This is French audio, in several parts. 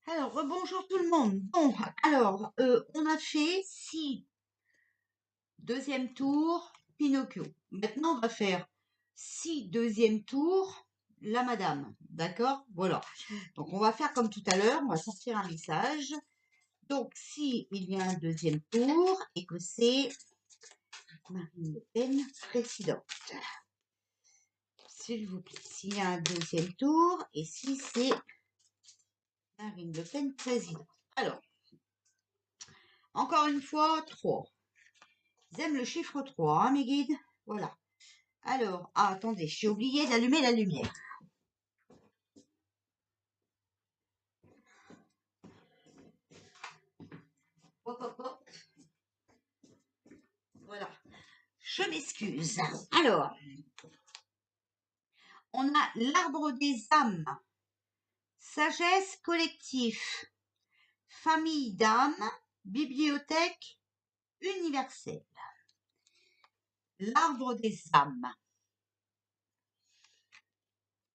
Alors, rebonjour tout le monde. Bon, alors, on a fait 6 deuxième tour, Pinocchio. Maintenant, on va faire 6 deuxième tour, la madame. D'accord? Voilà. Donc, on va faire comme tout à l'heure, on va sortir un message. Donc, si il y a un deuxième tour et que c'est Marine Le Pen présidente. S'il vous plaît, s'il y a un deuxième tour et si c'est Marine Le Pen présidente. Alors, encore une fois, 3. Ils aiment le chiffre 3, hein, mes guides? Voilà. Alors, attendez, j'ai oublié d'allumer la lumière. Hop, hop, hop. Voilà. Je m'excuse. Alors, on a l'arbre des âmes, sagesse collective, famille d'âmes, bibliothèque universelle. L'arbre des âmes.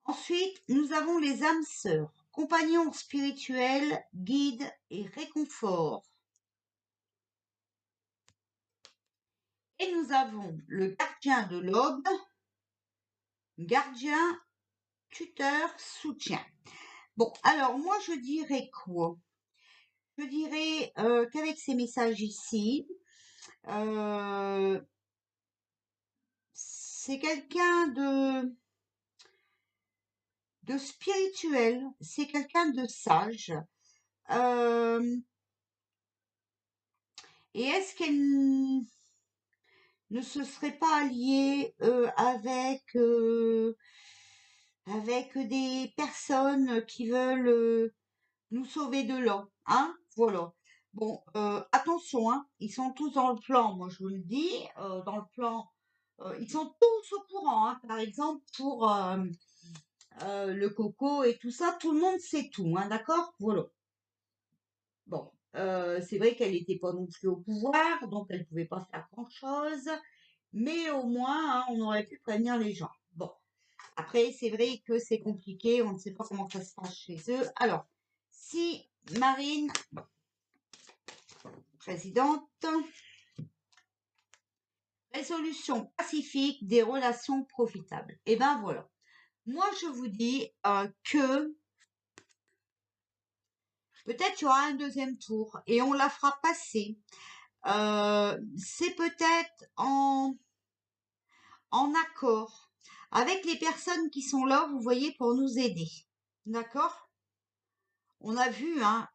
Ensuite, nous avons les âmes sœurs, compagnons spirituels, guides et réconfort. Et nous avons le gardien de l'aube, gardien, tuteur, soutien. Bon, alors moi je dirais quoi? Je dirais qu'avec ces messages ici, c'est quelqu'un de spirituel, c'est quelqu'un de sage. Et est-ce qu'elle ne se serait pas alliée avec des personnes qui veulent nous sauver de là, hein? Voilà. Bon, attention, hein, ils sont tous dans le plan, moi je vous le dis, dans le plan, ils sont tous au courant, hein. Par exemple, pour le coco et tout ça, tout le monde sait tout, hein, d'accord? Voilà. Bon, c'est vrai qu'elle n'était pas non plus au pouvoir, donc elle pouvait pas faire grand-chose, mais au moins, hein, on aurait pu prévenir les gens. Bon, après, c'est vrai que c'est compliqué, on ne sait pas comment ça se passe chez eux. Alors, si Marine, présidente, résolution pacifique des relations profitables. Et ben voilà. Moi, je vous dis que peut-être il y aura un deuxième tour et on la fera passer. C'est peut-être en accord avec les personnes qui sont là, vous voyez, pour nous aider. D'accord? On a vu, hein,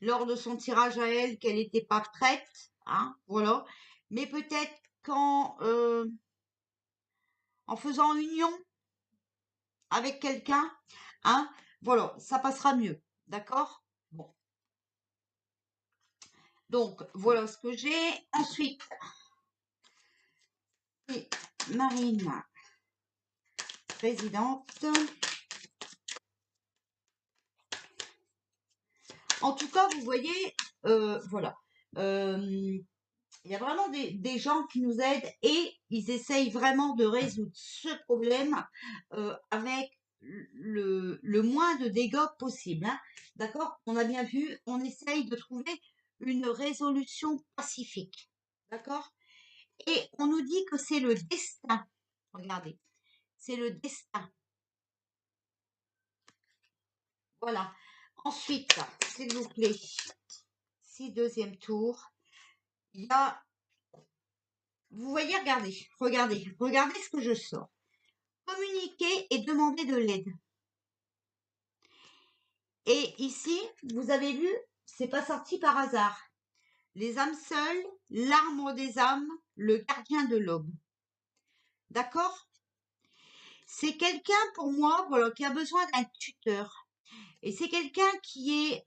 lors de son tirage à elle qu'elle n'était pas prête, hein, voilà. Mais peut-être en faisant union avec quelqu'un, hein, voilà, ça passera mieux, d'accord? Bon, donc voilà ce que j'ai. Ensuite, c'est Marine, présidente. En tout cas, vous voyez, voilà. Il y a vraiment des gens qui nous aident et ils essayent vraiment de résoudre ce problème avec le moins de dégâts possible, hein. D'accord? On a bien vu, on essaye de trouver une résolution pacifique. D'accord? Et on nous dit que c'est le destin. Regardez, c'est le destin. Voilà. Ensuite, s'il vous plaît, si deuxième tour, il y a, vous voyez, regardez ce que je sors. Communiquer et demander de l'aide. Et ici, vous avez vu, c'est pas sorti par hasard. Les âmes seules, l'arbre des âmes, le gardien de l'aube. D'accord? C'est quelqu'un pour moi, voilà, qui a besoin d'un tuteur. Et c'est quelqu'un qui est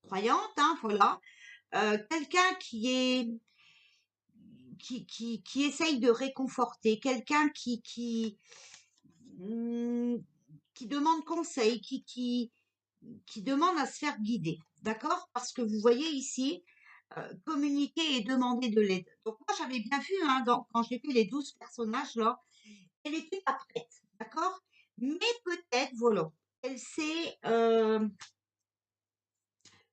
croyante, hein, voilà. Quelqu'un qui essaye de réconforter, quelqu'un hmm, qui demande conseil, qui demande à se faire guider, d'accord? Parce que vous voyez ici, communiquer et demander de l'aide. Donc moi j'avais bien vu, hein, quand j'ai fait les 12 personnages là, elle était pas prête, d'accord? Mais peut-être, voilà, elle s'est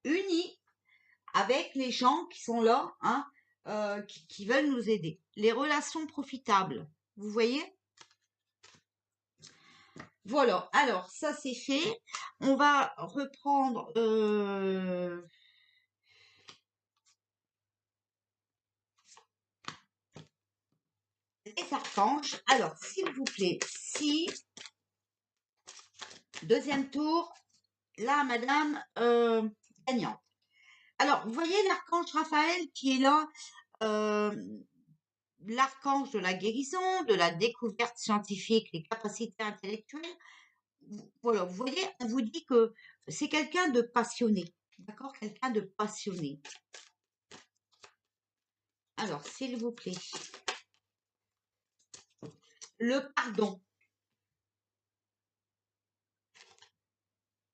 unie avec les gens qui sont là, hein, qui veulent nous aider. Les relations profitables, vous voyez? Voilà, alors ça c'est fait. On va reprendre les archanges. Alors, s'il vous plaît, si, deuxième tour, là, madame gagnante. Alors, vous voyez l'archange Raphaël qui est là, l'archange de la guérison, de la découverte scientifique, les capacités intellectuelles. Voilà, vous voyez, on vous dit que c'est quelqu'un de passionné, d'accord? Quelqu'un de passionné. Alors, s'il vous plaît, le pardon,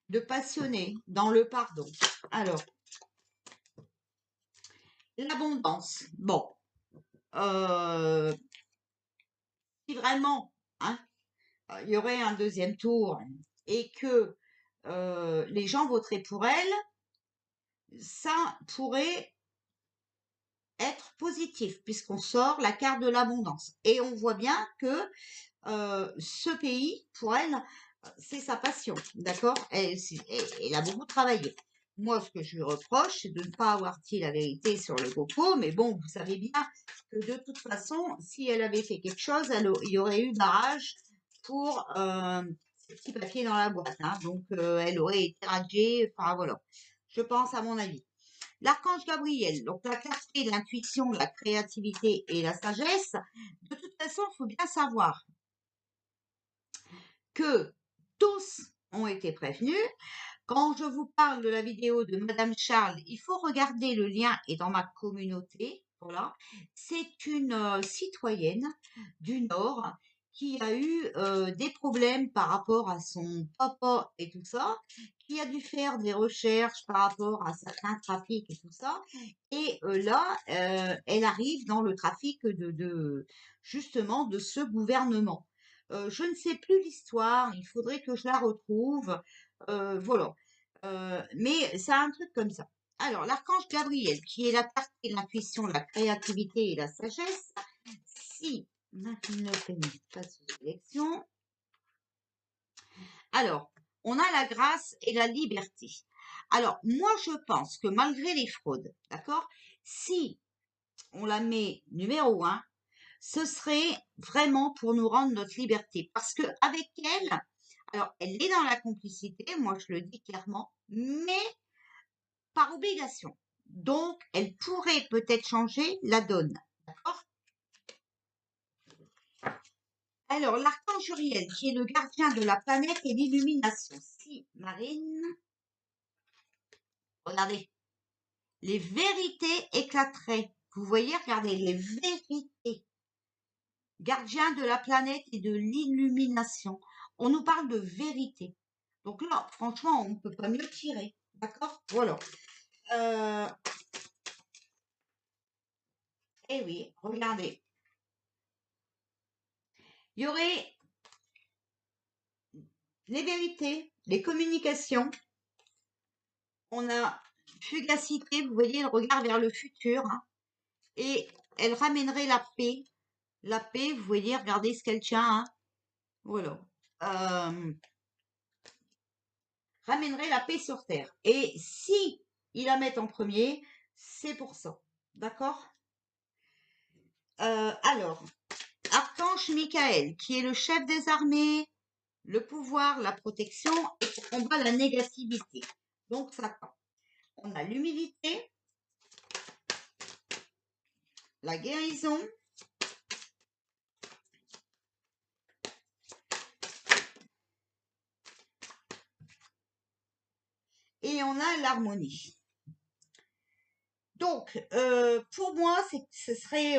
de passionné dans le pardon. Alors, l'abondance. Bon, si vraiment, hein, il y aurait un deuxième tour et que les gens voteraient pour elle, ça pourrait être positif puisqu'on sort la carte de l'abondance. Et on voit bien que ce pays, pour elle, c'est sa passion, d'accord? Elle a beaucoup travaillé. Moi, ce que je lui reproche, c'est de ne pas avoir dit la vérité sur le coco, mais bon, vous savez bien que de toute façon, si elle avait fait quelque chose, il y aurait eu barrage pour ces petits papiers dans la boîte, hein, donc elle aurait été radiée, enfin voilà, je pense à mon avis. L'archange Gabriel, donc la clarté, l'intuition, la créativité et la sagesse, de toute façon, il faut bien savoir que tous ont été prévenus. Quand je vous parle de la vidéo de Madame Charles, il faut regarder, le lien est dans ma communauté. Voilà. C'est une citoyenne du Nord qui a eu des problèmes par rapport à son papa et tout ça, qui a dû faire des recherches par rapport à certains trafics et tout ça. Et là, elle arrive dans le trafic justement de ce gouvernement. Je ne sais plus l'histoire, il faudrait que je la retrouve. Voilà. Mais c'est un truc comme ça. Alors, l'archange Gabriel, qui est la clarté, l'intuition, la créativité et la sagesse, si maintenant passe aux élections. Alors, on a la grâce et la liberté. Alors, moi, je pense que malgré les fraudes, d'accord, si on la met numéro 1, ce serait vraiment pour nous rendre notre liberté. Parce que avec elle, alors elle est dans la complicité, moi je le dis clairement, mais par obligation. Donc, elle pourrait peut-être changer la donne. D'accord? Alors, l'archange Uriel, qui est le gardien de la planète et l'illumination. Si, Marine, regardez, les vérités éclateraient. Vous voyez, regardez, les vérités. Gardien de la planète et de l'illumination. On nous parle de vérité. Donc là, franchement, on ne peut pas mieux tirer. D'accord? Voilà. Eh oui, regardez. Il y aurait les vérités, les communications. On a fugacité, vous voyez, le regard vers le futur. Hein, et elle ramènerait la paix. La paix, vous voyez, regardez ce qu'elle tient. Hein, voilà. Ramènerait la paix sur Terre. Et si ils la mettent en premier, c'est pour ça. D'accord? Alors, Archange Michael, qui est le chef des armées, le pouvoir, la protection, et pour combattre la négativité. Donc, Satan. On a l'humilité, la guérison, et on a l'harmonie. Donc, pour moi, ce serait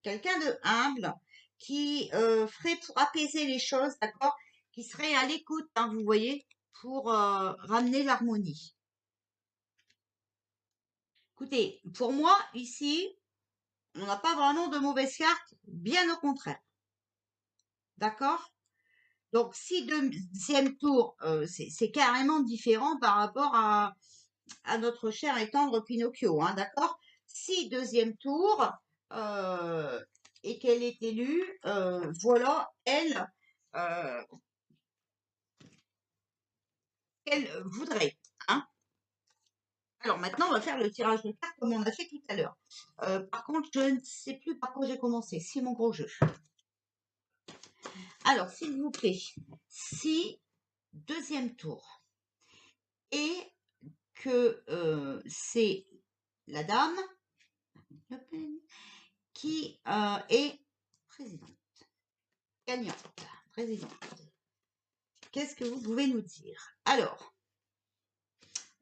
quelqu'un de humble qui ferait pour apaiser les choses, d'accord? Qui serait à l'écoute, hein, vous voyez, pour ramener l'harmonie. Écoutez, pour moi, ici, on n'a pas vraiment de mauvaises cartes, bien au contraire. D'accord? Donc, si deuxième tour, c'est carrément différent par rapport à notre cher et tendre Pinocchio, hein, d'accord? Si deuxième tour, euh, et qu'elle est élue, voilà, elle, euh, qu'elle voudrait, hein. Alors maintenant, on va faire le tirage de cartes comme on a fait tout à l'heure. Par contre, je ne sais plus par quoi j'ai commencé. C'est mon gros jeu. Alors, s'il vous plaît, si deuxième tour et que c'est la dame qui est présidente, gagnante, présidente, qu'est-ce que vous pouvez nous dire? Alors,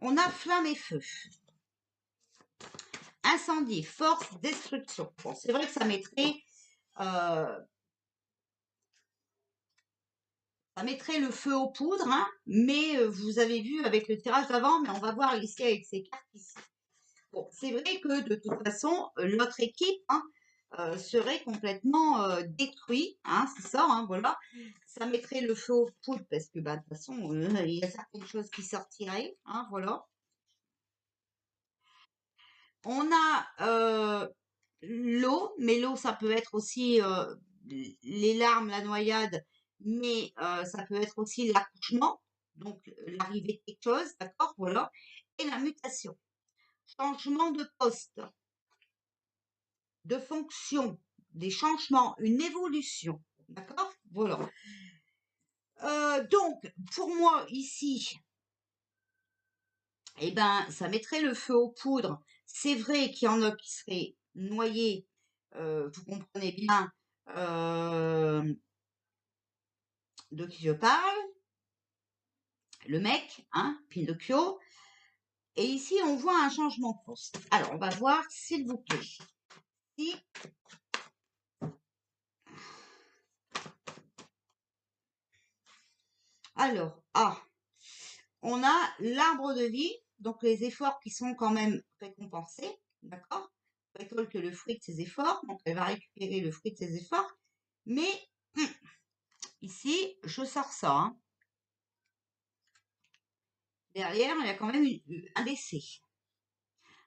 on a flamme et feu, incendie, force, destruction. Bon, c'est vrai que euh, ça mettrait le feu aux poudres, hein, mais vous avez vu avec le tirage d'avant, mais on va voir ici avec ces cartes ici. Bon, c'est vrai que de toute façon, notre équipe, hein, serait complètement détruite, hein, c'est ça, hein, voilà. Ça mettrait le feu aux poudres parce que, bah, de toute façon, il y a certaines choses qui sortiraient, hein, voilà. On a l'eau, mais l'eau, ça peut être aussi les larmes, la noyade, mais ça peut être aussi l'accouchement, donc l'arrivée de quelque chose, d'accord, voilà. Et la mutation, changement de poste, de fonction, des changements, une évolution, d'accord, voilà. Donc, pour moi, ici, eh ben, ça mettrait le feu aux poudres. C'est vrai qu'il y en a qui seraient noyés, vous comprenez bien de qui je parle, le mec, hein, Pinocchio. Et ici, on voit un changement de poste. Alors, on va voir, s'il vous plaît. Si, alors, on a l'arbre de vie, donc les efforts qui sont quand même récompensés, d'accord? Récolte le fruit de ses efforts, donc elle va récupérer le fruit de ses efforts. Mais ici, je sors ça, hein. Derrière, il y a quand même un décès.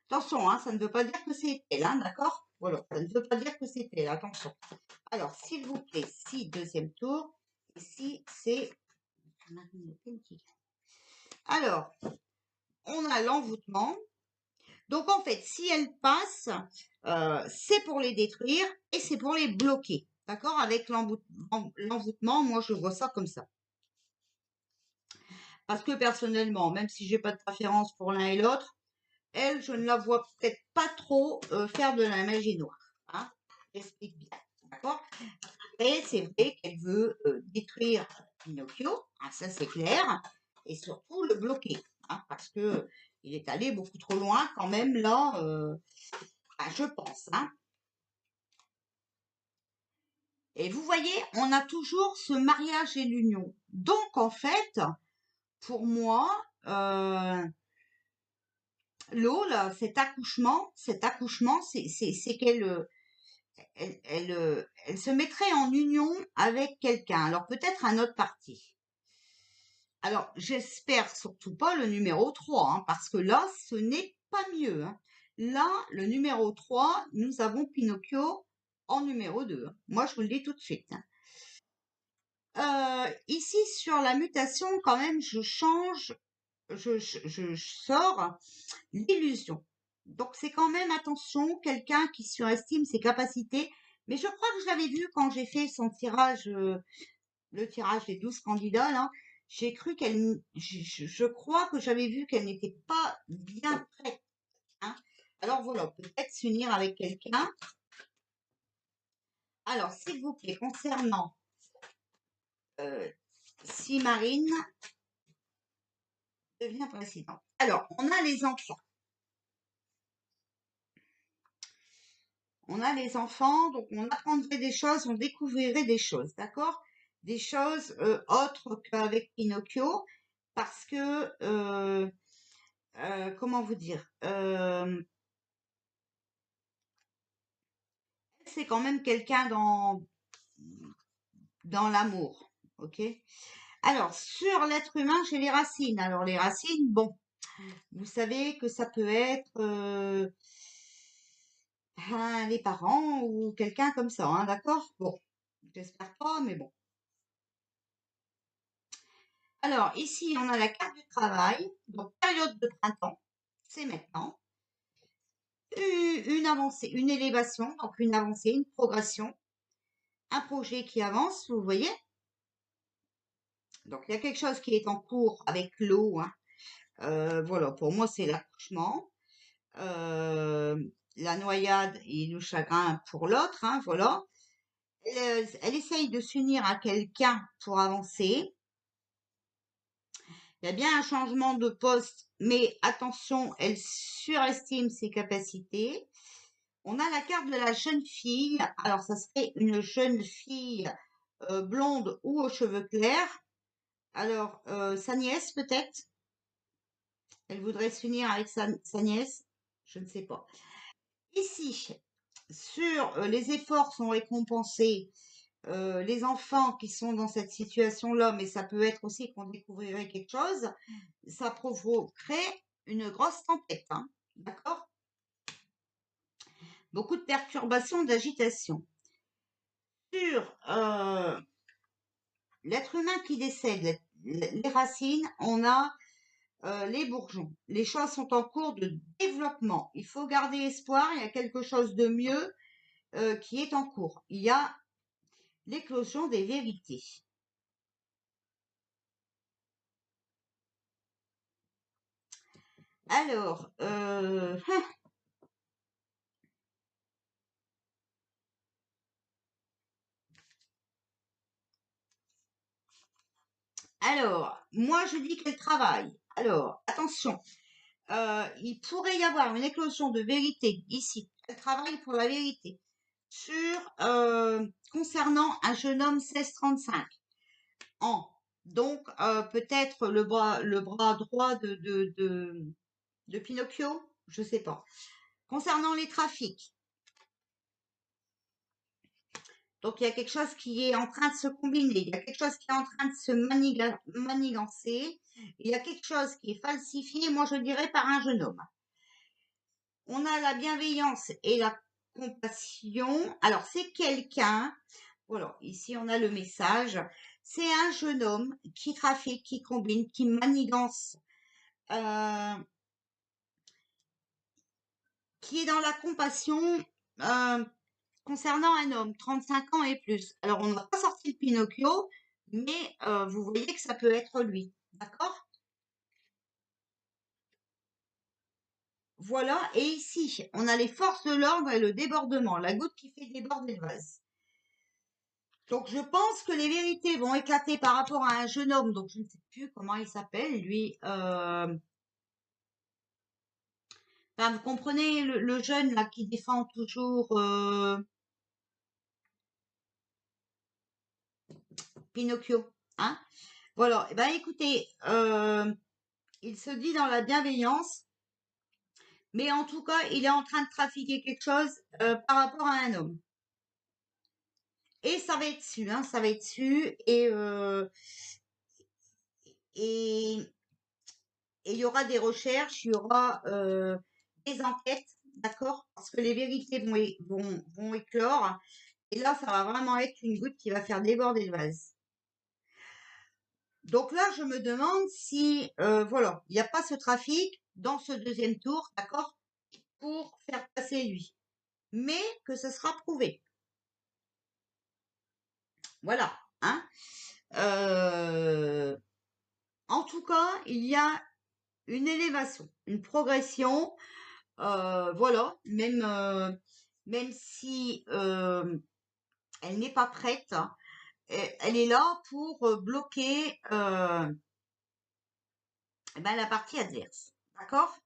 Attention, hein, ça ne veut pas dire que c'est elle, hein, d'accord? Voilà, ça ne veut pas dire que c'est elle, attention. Alors, s'il vous plaît, si deuxième tour, et si c'est... Alors, on a l'envoûtement. Donc, en fait, si elle passe, c'est pour les détruire et c'est pour les bloquer. D'accord? Avec l'envoûtement, moi, je vois ça comme ça. Parce que personnellement, même si j'ai pas de préférence pour l'un et l'autre, elle, je ne la vois peut-être pas trop faire de la magie noire. Hein, j'explique bien. D'accord? Et c'est vrai qu'elle veut détruire Pinocchio, hein, ça c'est clair, et surtout le bloquer, hein, parce que il est allé beaucoup trop loin quand même là, je pense. Hein. Et vous voyez, on a toujours ce mariage et l'union. Donc en fait, pour moi, l'eau, là, cet accouchement, c'est qu'elle elle se mettrait en union avec quelqu'un. Alors peut-être un autre parti. Alors j'espère surtout pas le numéro 3, hein, parce que là, ce n'est pas mieux. Hein. Là, le numéro 3, nous avons Pinocchio en numéro 2. Hein. Moi, je vous le dis tout de suite. Hein. Ici, sur la mutation, quand même, je change, je sors l'illusion. Donc c'est quand même, attention, quelqu'un qui surestime ses capacités. Mais je crois que je l'avais vu quand j'ai fait son tirage, le tirage des 12 candidats, là. J'ai cru je crois que j'avais vu qu'elle n'était pas bien prête. Hein. Alors voilà, peut-être s'unir avec quelqu'un. Alors, s'il vous plaît, concernant si Marine devient présidente. Alors, on a les enfants. On a les enfants, donc on apprendrait des choses, on découvrirait des choses, d'accord? Des choses autres qu'avec Pinocchio, parce que, comment vous dire, c'est quand même quelqu'un dans l'amour. ok? Alors, sur l'être humain, j'ai les racines. Alors, les racines, bon, vous savez que ça peut être les parents ou quelqu'un comme ça, hein, d'accord? Bon, j'espère pas, mais bon. Alors, ici, on a la carte du travail, donc période de printemps, c'est maintenant. Une avancée, une élévation, donc une avancée, une progression, un projet qui avance, vous voyez? Donc, il y a quelque chose qui est en cours avec l'eau, hein. Voilà, pour moi, c'est l'accouchement. Euh, la noyade et le chagrin pour l'autre, hein, voilà. Elle essaye de s'unir à quelqu'un pour avancer. Il y a bien un changement de poste, mais attention, elle surestime ses capacités. On a la carte de la jeune fille. Alors, ça serait une jeune fille blonde ou aux cheveux clairs. Alors, sa nièce peut-être. Elle voudrait s'unir avec sa nièce. Je ne sais pas. Ici, sur les efforts sont récompensés, les enfants qui sont dans cette situation-là, mais ça peut être aussi qu'on découvrirait quelque chose, ça provoquerait une grosse tempête, hein, d'accord? Beaucoup de perturbations, d'agitation. Sur l'être humain qui décède, les racines, on a les bourgeons. Les choses sont en cours de développement. Il faut garder espoir, il y a quelque chose de mieux qui est en cours. Il y a l'éclosion des vérités. Alors, moi je dis qu'elle travaille. Alors, attention, il pourrait y avoir une éclosion de vérité ici. Elle travaille pour la vérité. Sur concernant un jeune homme 1635 ans. Donc peut-être le bras droit de Pinocchio, je sais pas. Concernant les trafics, donc il y a quelque chose qui est en train de se combiner, il y a quelque chose qui est en train de se manigancer, il y a quelque chose qui est falsifié, moi je dirais par un jeune homme. On a la bienveillance et la compassion. Alors c'est quelqu'un, voilà, ici on a le message, c'est un jeune homme qui trafique, qui combine, qui manigance, euh, qui est dans la compassion euh, concernant un homme, 35 ans et plus. Alors, on n'a pas sorti le Pinocchio, mais vous voyez que ça peut être lui. D'accord? Voilà. Et ici, on a les forces de l'ordre et le débordement, la goutte qui fait déborder le vase. Donc, je pense que les vérités vont éclater par rapport à un jeune homme, donc je ne sais plus comment il s'appelle, lui. Enfin, vous comprenez, le jeune là qui défend toujours Pinocchio, hein? Voilà. Eh ben, écoutez, il se dit dans la bienveillance, mais en tout cas, il est en train de trafiquer quelque chose par rapport à un homme. Et ça va être su, hein, ça va être su, et et il y aura des recherches, il y aura des enquêtes, d'accord? Parce que les vérités vont éclore, et là, ça va vraiment être une goutte qui va faire déborder le vase. Donc là, je me demande si, voilà, il n'y a pas ce trafic dans ce deuxième tour, d'accord? Pour faire passer lui. Mais que ce sera prouvé. Voilà, hein. Euh, en tout cas, il y a une élévation, une progression. Voilà, même si elle n'est pas prête, hein, elle est là pour bloquer eh ben, la partie adverse. D'accord?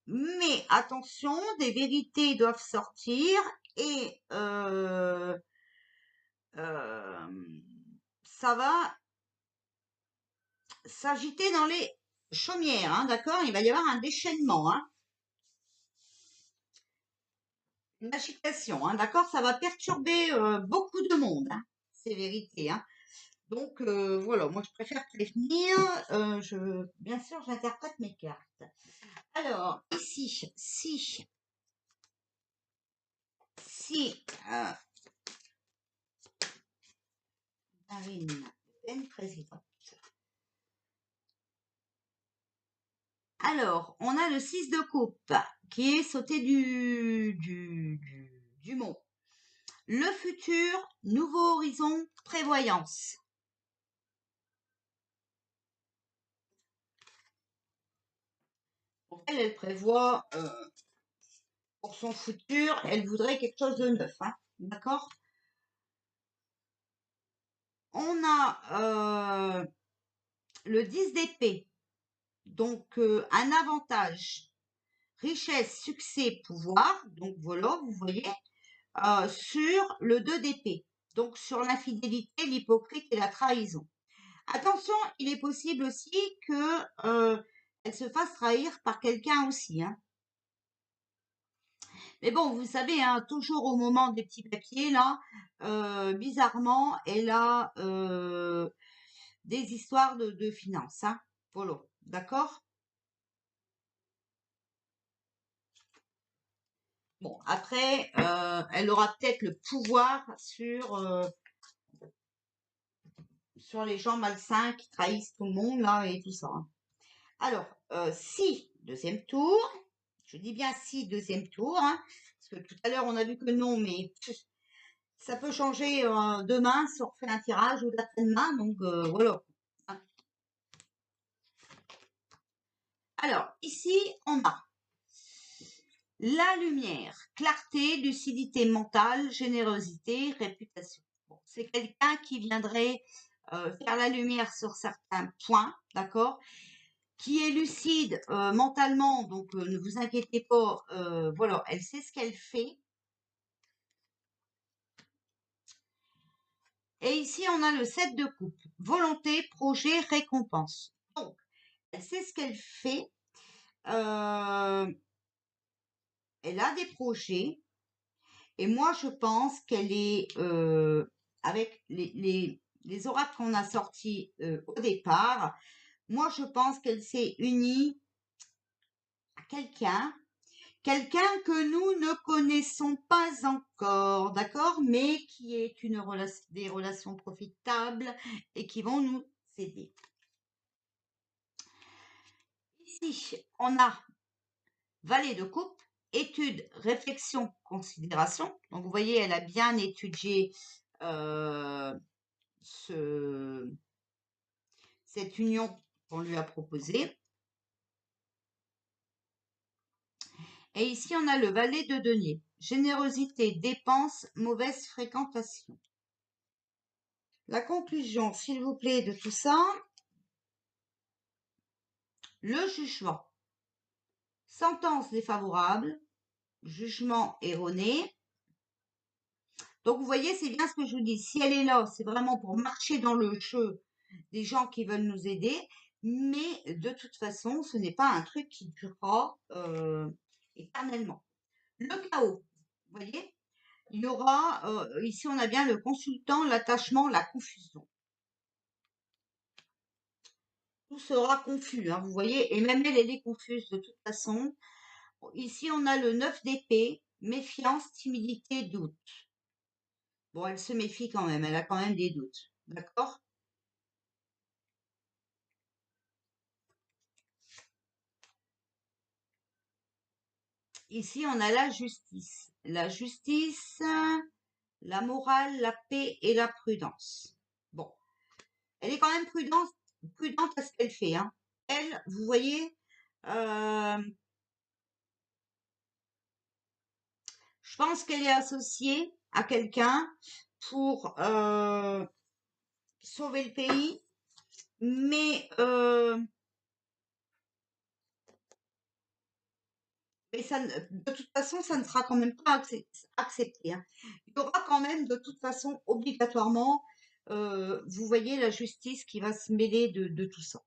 Mais attention, des vérités doivent sortir et euh, ça va s'agiter dans les chaumières, hein, d'accord? Il va y avoir un déchaînement, hein. une agitation, hein, d'accord? Ça va perturber beaucoup de monde, hein, c'est vérité, hein. Donc voilà, moi je préfère prévenir. Bien sûr, j'interprète mes cartes. Alors ici, si Marine Le Pen présidente. Alors, on a le 6 de coupe qui est sauté du mont. Le futur, nouveau horizon, prévoyance. Pour elle, elle prévoit pour son futur, elle voudrait quelque chose de neuf, hein, d'accord? On a le 10 d'épée, donc un avantage, richesse, succès, pouvoir, donc voilà, vous voyez, sur le 2 d'épée, donc sur l'infidélité, l'hypocrite et la trahison. Attention, il est possible aussi que elle se fasse trahir par quelqu'un aussi, hein. Mais bon, vous savez, hein, toujours au moment des petits papiers, là, bizarrement, elle a des histoires de finances, hein. Voilà, d'accord? Bon, après, elle aura peut-être le pouvoir sur les gens malsains qui trahissent tout le monde, là, et tout ça, hein. Alors, si, deuxième tour, je dis bien si, deuxième tour, hein, parce que tout à l'heure, on a vu que non, mais ça peut changer demain si on refait un tirage ou d'après-demain, donc voilà. Alors, ici, on a la lumière, clarté, lucidité mentale, générosité, réputation. Bon, c'est quelqu'un qui viendrait faire la lumière sur certains points, d'accord? Qui est lucide mentalement, donc ne vous inquiétez pas, voilà, elle sait ce qu'elle fait. Et ici, on a le 7 de coupe, volonté, projet, récompense. Donc, elle sait ce qu'elle fait, elle a des projets, et moi, je pense qu'elle est, avec les oracles qu'on a sortis au départ, moi, je pense qu'elle s'est unie à quelqu'un que nous ne connaissons pas encore, d'accord, mais qui est des relations profitables et qui vont nous aider. Ici, on a valet de coupe, étude, réflexion, considération. Donc, vous voyez, elle a bien étudié cette union qu'on lui a proposée. Et ici, on a le valet de denier. Générosité, dépense, mauvaise fréquentation. La conclusion, s'il vous plaît, de tout ça, le jugement. Sentence défavorable, jugement erroné. Donc, vous voyez, c'est bien ce que je vous dis. Si elle est là, c'est vraiment pour marcher dans le jeu des gens qui veulent nous aider. Mais de toute façon, ce n'est pas un truc qui durera éternellement. Le chaos, vous voyez, il y aura, ici on a bien le consultant, l'attachement, la confusion. Tout sera confus, hein, vous voyez, et même elle, elle est confuse de toute façon. Ici on a le 9 d'épée, méfiance, timidité, doute. Bon, elle se méfie quand même, elle a quand même des doutes, d'accord? Ici on a la justice. La justice, la morale, la paix et la prudence. Bon, elle est quand même prudente à ce qu'elle fait, hein. Elle, vous voyez, je pense qu'elle est associée à quelqu'un pour sauver le pays, mais, de toute façon, ça ne sera quand même pas accepté, hein. Il y aura quand même de toute façon obligatoirement, vous voyez, la justice qui va se mêler de tout ça.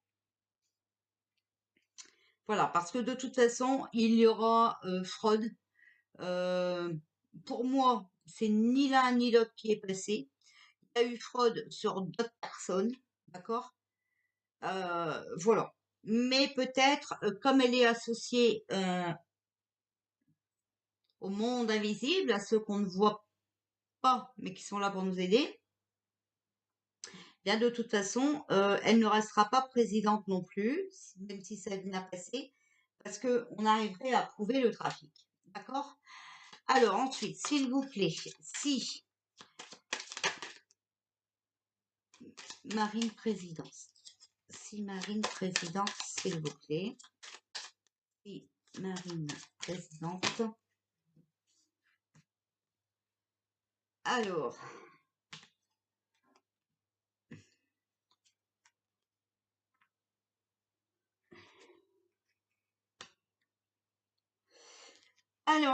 Voilà, parce que de toute façon, il y aura fraude. pour moi, c'est ni l'un ni l'autre qui est passé. Il y a eu fraude sur d'autres personnes, d'accord? Voilà. Mais peut-être, comme elle est associée au monde invisible, à ceux qu'on ne voit pas, mais qui sont là pour nous aider, bien de toute façon, elle ne restera pas présidente non plus, même si ça vient passer, parce qu'on arriverait à prouver le trafic. D'accord? Alors ensuite, s'il vous plaît, si Marine présidence, s'il vous plaît, si Marine présidente, alors,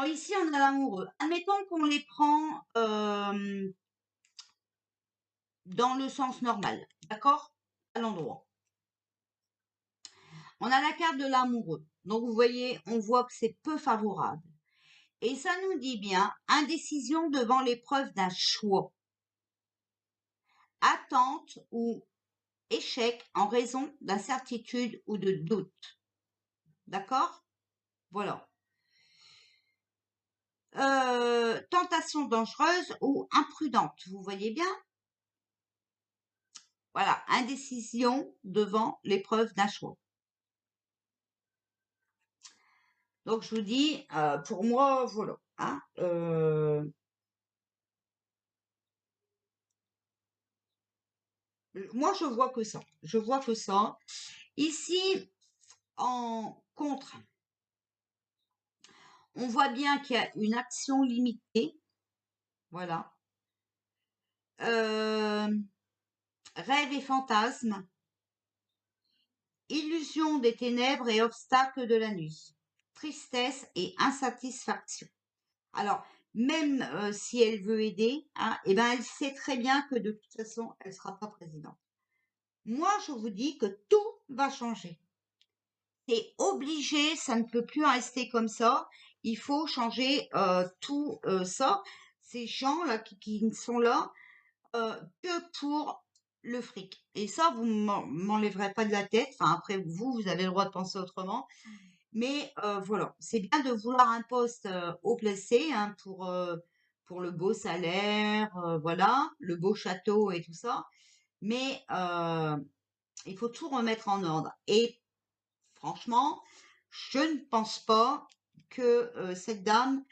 ici on a l'amoureux. Admettons qu'on les prend dans le sens normal, d'accord? À l'endroit. On a la carte de l'amoureux. Donc vous voyez, on voit que c'est peu favorable. Et ça nous dit bien indécision devant l'épreuve d'un choix, attente ou échec en raison d'incertitude ou de doute. D'accord? Voilà. Tentation dangereuse ou imprudente, vous voyez bien? Voilà, indécision devant l'épreuve d'un choix. Donc je vous dis, pour moi, voilà. Hein, moi, je vois que ça. Je vois que ça. Ici, en contre, on voit bien qu'il y a une action limitée. Voilà. Rêve et fantasmes, illusion des ténèbres et obstacles de la nuit, tristesse et insatisfaction. Alors, même si elle veut aider, hein, eh ben, elle sait très bien que de toute façon, elle ne sera pas présidente. Moi, je vous dis que tout va changer. C'est obligé, ça ne peut plus rester comme ça. Il faut changer tout ça. Ces gens-là qui ne sont là que pour le fric. Et ça, vous m'enlèverez pas de la tête. Enfin, après, vous avez le droit de penser autrement. Mais voilà, c'est bien de vouloir un poste haut placé hein, pour le beau salaire, voilà, le beau château et tout ça. Mais il faut tout remettre en ordre. Et franchement, je ne pense pas que cette dame,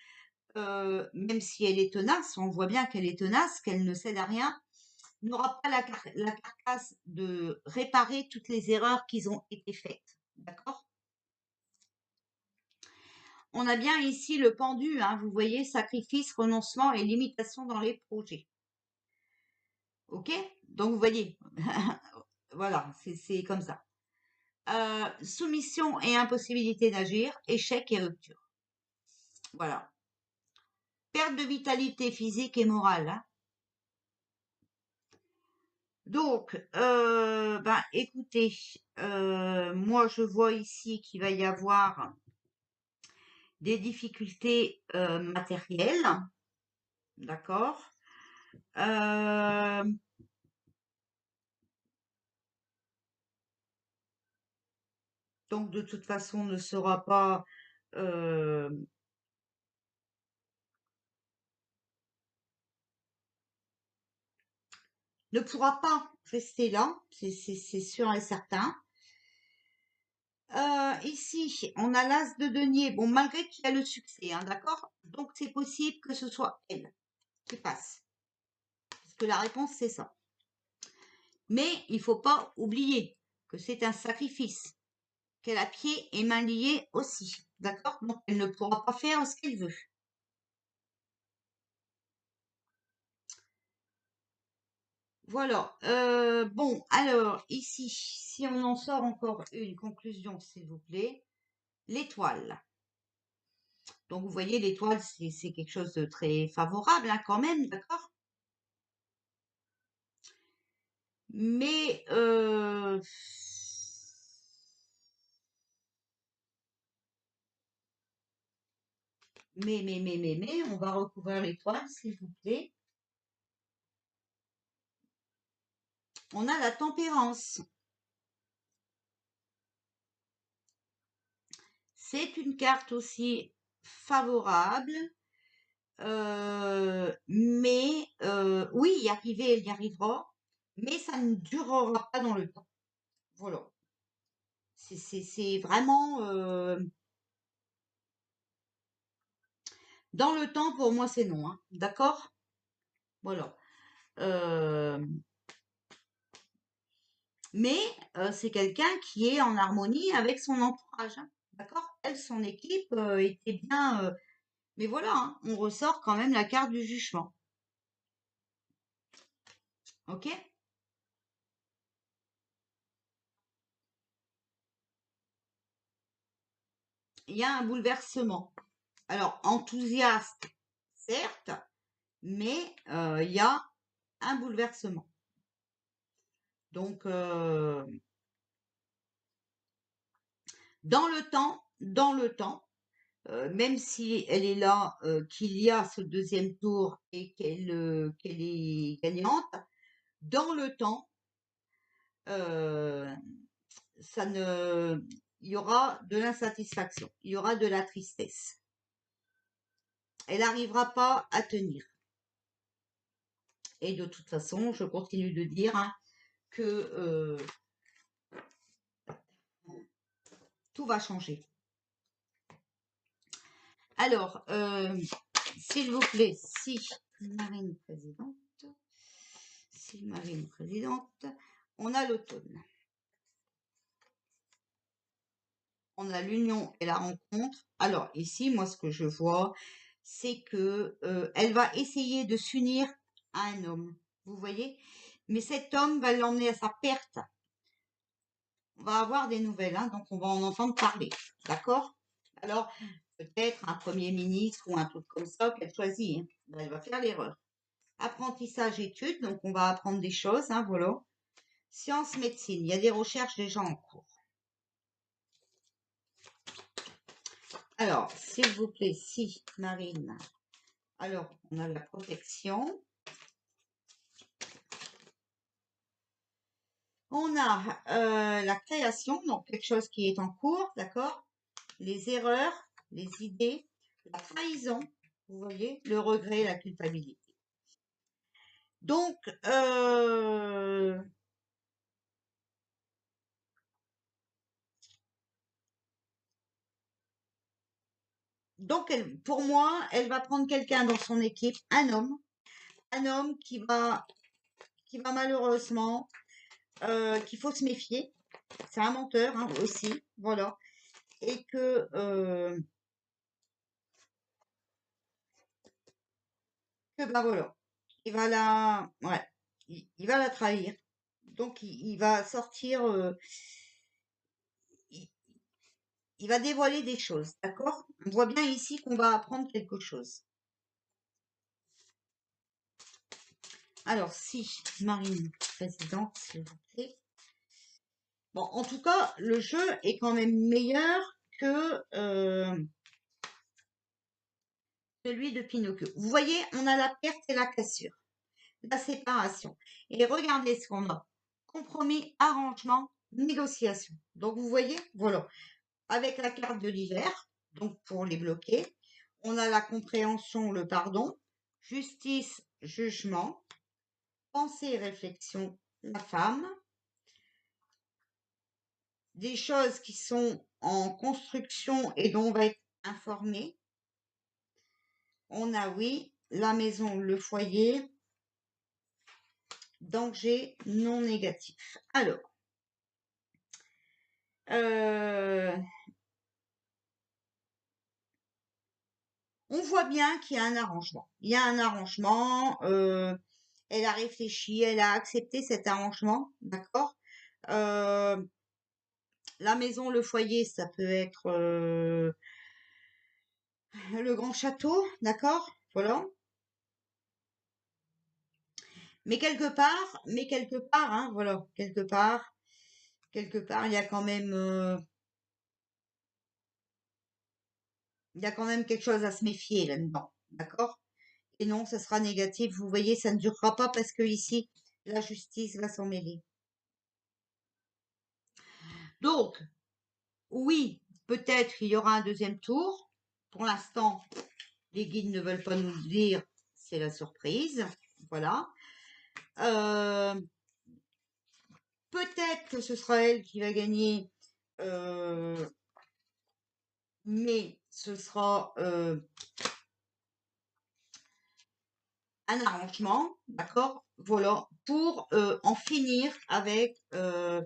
même si elle est tenace, on voit bien qu'elle est tenace, qu'elle ne cède à rien, n'aura pas la carcasse de réparer toutes les erreurs qui ont été faites. D'accord? On a bien ici le pendu, hein, vous voyez, sacrifice, renoncement et limitation dans les projets. Ok? Donc vous voyez, voilà, c'est comme ça. Soumission et impossibilité d'agir, échec et rupture. Voilà. Perte de vitalité physique et morale. Hein. Donc, ben, écoutez, moi je vois ici qu'il va y avoir des difficultés matérielles, d'accord. Donc de toute façon ne sera pas ne pourra pas rester là, c'est sûr et certain. Ici, on a l'as de denier, bon, malgré qu'il y a le succès, hein, d'accord? Donc c'est possible que ce soit elle qui passe. Parce que la réponse, c'est ça. Mais il faut pas oublier que c'est un sacrifice, qu'elle a pieds et mains liés aussi, d'accord? Donc elle ne pourra pas faire ce qu'elle veut. Voilà. Bon, alors ici, si on en sort encore une conclusion, s'il vous plaît, l'étoile. Donc vous voyez, l'étoile, c'est quelque chose de très favorable hein, quand même, d'accord? Mais Mais, on va recouvrir les toiles, s'il vous plaît. On a la tempérance. C'est une carte aussi favorable. Mais oui, y arriver, elle y arrivera, mais ça ne durera pas dans le temps. Voilà. C'est vraiment dans le temps pour moi c'est non, hein. D'accord? Voilà. Euh, mais c'est quelqu'un qui est en harmonie avec son entourage, hein. D'accord? Elle, son équipe était bien. Mais voilà, hein, on ressort quand même la carte du jugement. Ok? Il y a un bouleversement. Alors, enthousiaste, certes, mais il y a un bouleversement. Donc, dans le temps, même si elle est là, qu'il y a ce deuxième tour et qu'elle est gagnante, dans le temps, euh, ça ne, il y aura de l'insatisfaction, il y aura de la tristesse. Elle n'arrivera pas à tenir. Et de toute façon, je continue de dire hein, que tout va changer. Alors, s'il vous plaît, si Marine présidente, on a l'automne. On a l'union et la rencontre. Alors ici, moi, ce que je vois, c'est que elle va essayer de s'unir à un homme. Vous voyez? Mais cet homme va l'emmener à sa perte. On va avoir des nouvelles, hein, donc on va en entendre parler. D'accord? Alors, peut-être un premier ministre ou un truc comme ça qu'elle choisit. Hein. Elle va faire l'erreur. Apprentissage, études, donc on va apprendre des choses, hein, voilà. Sciences, médecine, il y a des recherches déjà en cours. Alors, s'il vous plaît, si, Marine. Alors, on a la protection. On a la création, donc quelque chose qui est en cours, d'accord? Les erreurs, les idées, la trahison, vous voyez, le regret, la culpabilité. Donc, pour moi, elle va prendre quelqu'un dans son équipe, un homme qui va malheureusement, qu'il faut se méfier. C'est un menteur hein, aussi, voilà. Et que ben voilà, ouais, il va la trahir. Donc il va sortir, il, il va dévoiler des choses, d'accord? On voit bien ici qu'on va apprendre quelque chose. Alors si Marine présidente, s'il vous plaît. Bon, en tout cas, le jeu est quand même meilleur que celui de Pinocchio. Vous voyez, on a la perte et la cassure, la séparation. Et regardez ce qu'on a. Compromis, arrangement, négociation. Donc vous voyez, voilà. Avec la carte de l'hiver, donc pour les bloquer, on a la compréhension, le pardon, justice, jugement, pensée et réflexion, la femme, des choses qui sont en construction et dont on va être informé. On a, oui, la maison, le foyer, danger non négatif. Alors, on voit bien qu'il y a un arrangement. Il y a un arrangement, elle a réfléchi, elle a accepté cet arrangement, d'accord? La maison, le foyer, ça peut être le grand château, d'accord? Voilà. Mais quelque part, hein, voilà, quelque part, il y a quand même, Il y a quand même quelque chose à se méfier là-dedans, d'accord? Et non, ça sera négatif. Vous voyez, ça ne durera pas parce que ici, la justice va s'en mêler. Donc, oui, peut-être il y aura un deuxième tour. Pour l'instant, les guides ne veulent pas nous le dire, c'est la surprise. Voilà. Euh, Peut-être que ce sera elle qui va gagner, euh, mais ce sera un arrangement, d'accord? Voilà, pour en finir avec ce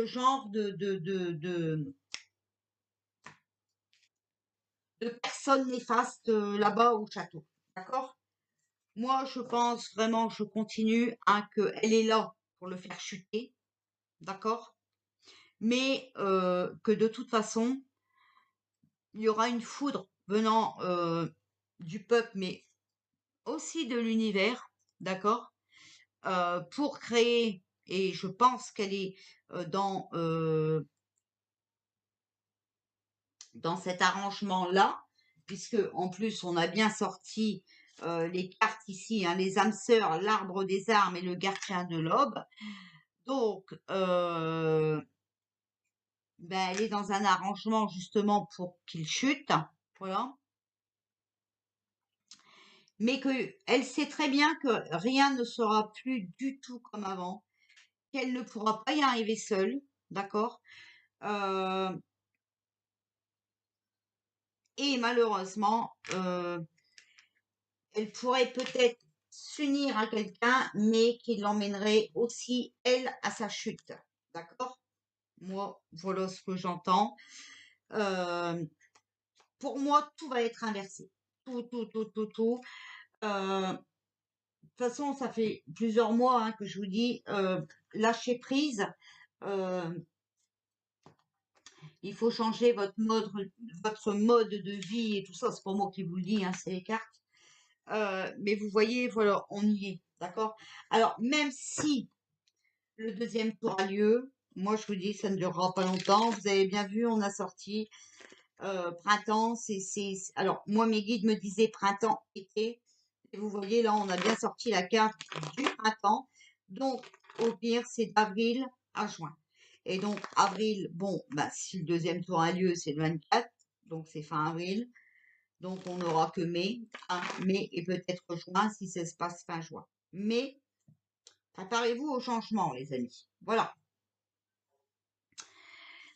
genre de personnes néfastes là-bas au château, d'accord? Moi, je pense vraiment, je continue, hein, qu'elle est là pour le faire chuter, d'accord? Mais que de toute façon, il y aura une foudre venant du peuple, mais aussi de l'univers, d'accord? Pour créer, et je pense qu'elle est dans cet arrangement-là, puisque en plus on a bien sorti les cartes ici, hein, les âmes sœurs, l'arbre des armes et le gardien de l'aube. Donc, ben, elle est dans un arrangement justement pour qu'il chute, voilà. Mais que elle sait très bien que rien ne sera plus du tout comme avant, qu'elle ne pourra pas y arriver seule, d'accord? Euh, et malheureusement, elle pourrait peut-être s'unir à quelqu'un, mais qui l'emmènerait aussi, elle, à sa chute, d'accord? Moi, voilà ce que j'entends. Euh, pour moi, tout va être inversé. Tout, tout, tout, tout, tout. De toute façon, ça fait plusieurs mois, hein, que je vous dis, lâchez prise. euh, il faut changer votre mode de vie et tout ça. C'est pas moi qui vous le dis, hein, c'est les cartes. Mais vous voyez, voilà, on y est, d'accord? Alors, même si le deuxième tour a lieu, moi je vous dis, ça ne durera pas longtemps. Vous avez bien vu, on a sorti printemps. Alors, moi, mes guides me disaient printemps, été. Et vous voyez, là, on a bien sorti la carte du printemps. Donc, au pire, c'est d'avril à juin. Et donc, avril, bon, bah, si le deuxième tour a lieu, c'est le 24. Donc, c'est fin avril. Donc, on n'aura que mai, hein, mai et peut-être juin si ça se passe fin juin. Mais préparez-vous au changement, les amis. Voilà.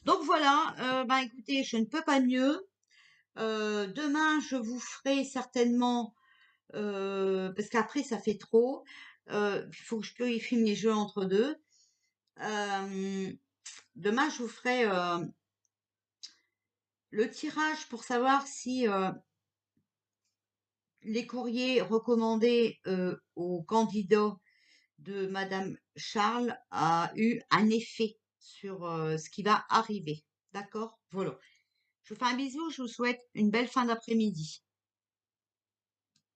Donc voilà, ben écoutez, je ne peux pas mieux. Demain, je vous ferai certainement, parce qu'après ça fait trop. Il faut que je purifie mes jeux entre deux. Euh, Demain, je vous ferai le tirage pour savoir si les courriers recommandés aux candidats de Madame Charles a eu un effet sur ce qui va arriver. D'accord? Voilà. Je vous fais un bisou, je vous souhaite une belle fin d'après-midi.